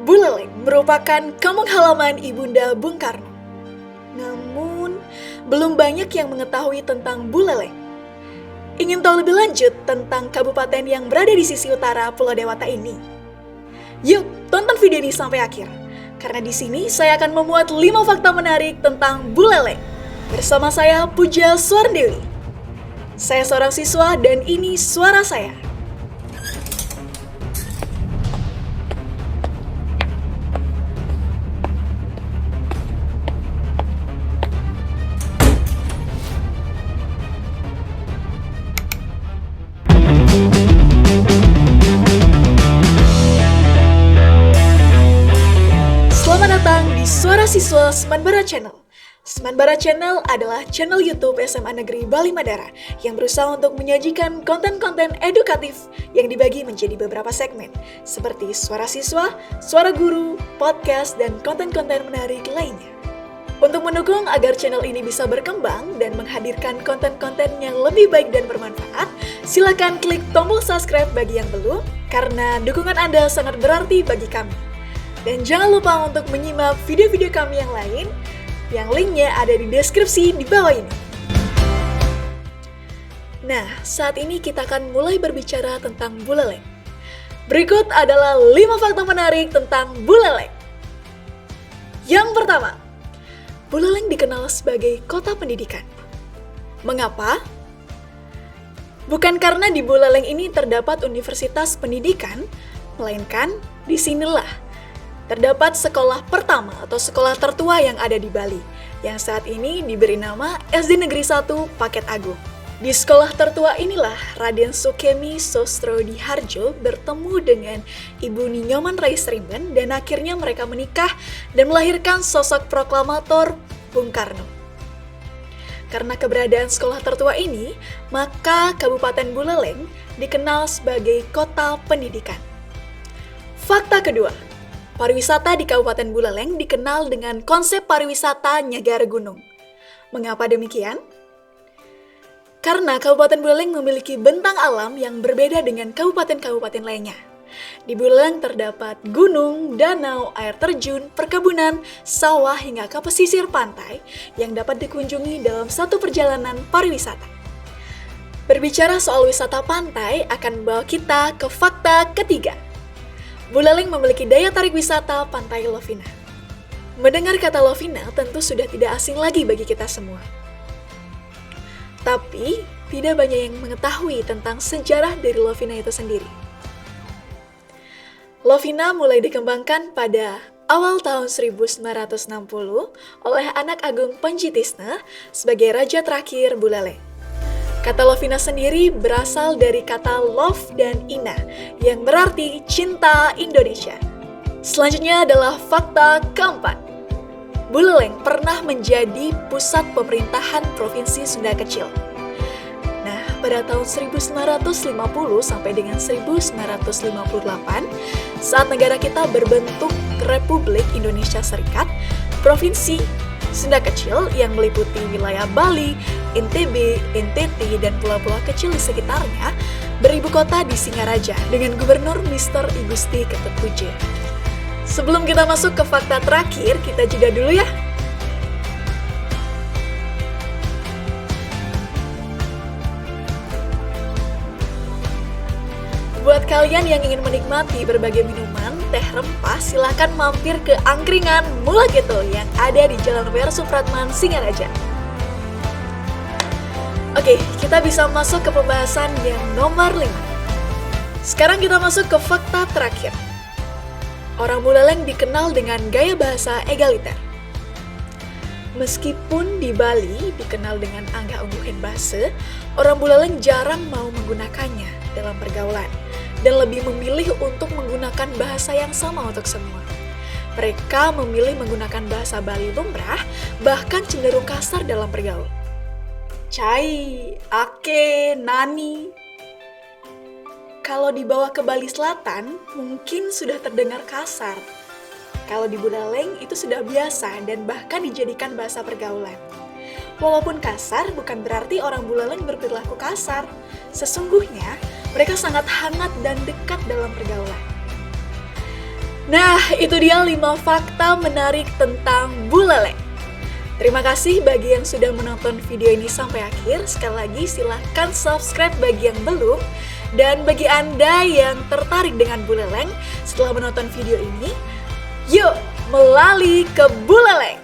Buleleng merupakan kampung halaman Ibunda Bung Karno. Namun, belum banyak yang mengetahui tentang Buleleng. Ingin tahu lebih lanjut tentang kabupaten yang berada di sisi utara Pulau Dewata ini? Yuk, tonton video ini sampai akhir. Karena di sini saya akan memuat 5 fakta menarik tentang Buleleng. Bersama saya, Puja Suardewi. Saya seorang siswa dan ini suara saya. Selamat datang di Suara Siswa Semanbara Channel. Semanbara Channel adalah channel YouTube SMA Negeri Bali Madara yang berusaha untuk menyajikan konten-konten edukatif yang dibagi menjadi beberapa segmen seperti suara siswa, suara guru, podcast, dan konten-konten menarik lainnya. Untuk mendukung agar channel ini bisa berkembang dan menghadirkan konten-konten yang lebih baik dan bermanfaat, silakan klik tombol subscribe bagi yang belum, karena dukungan Anda sangat berarti bagi kami. Dan jangan lupa untuk menyimak video-video kami yang lain, yang linknya ada di deskripsi di bawah ini. Nah, saat ini kita akan mulai berbicara tentang Buleleng. Berikut adalah 5 fakta menarik tentang Buleleng. Yang pertama, Buleleng dikenal sebagai kota pendidikan. Mengapa? Bukan karena di Buleleng ini terdapat universitas pendidikan, melainkan disinilah terdapat sekolah pertama atau sekolah tertua yang ada di Bali, yang saat ini diberi nama SD Negeri 1 Paket Agung. Di sekolah tertua inilah Raden Sukemi Sostrodihardjo bertemu dengan Ibu Ninyoman Rai Srimben dan akhirnya mereka menikah dan melahirkan sosok proklamator Bung Karno. Karena keberadaan sekolah tertua ini, maka Kabupaten Buleleng dikenal sebagai kota pendidikan. Fakta kedua, pariwisata di Kabupaten Buleleng dikenal dengan konsep pariwisata Nyagara Gunung. Mengapa demikian? Karena Kabupaten Buleleng memiliki bentang alam yang berbeda dengan kabupaten-kabupaten lainnya. Di Buleleng terdapat gunung, danau, air terjun, perkebunan, sawah hingga ke pesisir pantai yang dapat dikunjungi dalam satu perjalanan pariwisata. Berbicara soal wisata pantai akan membawa kita ke fakta ketiga. Buleleng memiliki daya tarik wisata Pantai Lovina. Mendengar kata Lovina tentu sudah tidak asing lagi bagi kita semua. Tapi, tidak banyak yang mengetahui tentang sejarah dari Lovina itu sendiri. Lovina mulai dikembangkan pada awal tahun 1960 oleh anak agung Panjitisna sebagai raja terakhir Buleleng. Kata Lovina sendiri berasal dari kata love dan ina, yang berarti cinta Indonesia. Selanjutnya adalah fakta keempat. Buleleng pernah menjadi pusat pemerintahan Provinsi Sunda Kecil. Nah, pada tahun 1950 sampai dengan 1958, saat negara kita berbentuk Republik Indonesia Serikat, Provinsi Sunda Kecil yang meliputi wilayah Bali, NTB, NTT, dan pulau-pulau kecil di sekitarnya beribu kota di Singaraja dengan Gubernur Mr. Igusti Ketut Puja. Sebelum kita masuk ke fakta terakhir, kita jeda dulu ya. Buat kalian yang ingin menikmati berbagai minuman, teh rempah, silahkan mampir ke Angkringan Mulageto yang ada di Jalan W.R. Supratman, Singaraja. Oke, kita bisa masuk ke pembahasan yang nomor 5. Sekarang kita masuk ke fakta terakhir. Orang Buleleng dikenal dengan gaya bahasa egaliter. Meskipun di Bali dikenal dengan angga ungguhin bahasa, orang Buleleng jarang mau menggunakannya dalam pergaulan dan lebih memilih untuk menggunakan bahasa yang sama untuk semua. Mereka memilih menggunakan bahasa Bali lumrah, bahkan cenderung kasar dalam pergaul. Cai, ake, nani. Kalau dibawa ke Bali Selatan, mungkin sudah terdengar kasar. Kalau di Buleleng itu sudah biasa dan bahkan dijadikan bahasa pergaulan. Walaupun kasar, bukan berarti orang Buleleng berperilaku kasar. Sesungguhnya, mereka sangat hangat dan dekat dalam pergaulan. Nah, itu dia 5 fakta menarik tentang buleleng. Terima kasih bagi yang sudah menonton video ini sampai akhir. Sekali lagi silahkan subscribe bagi yang belum. Dan bagi Anda yang tertarik dengan buleleng setelah menonton video ini, yuk melali ke buleleng!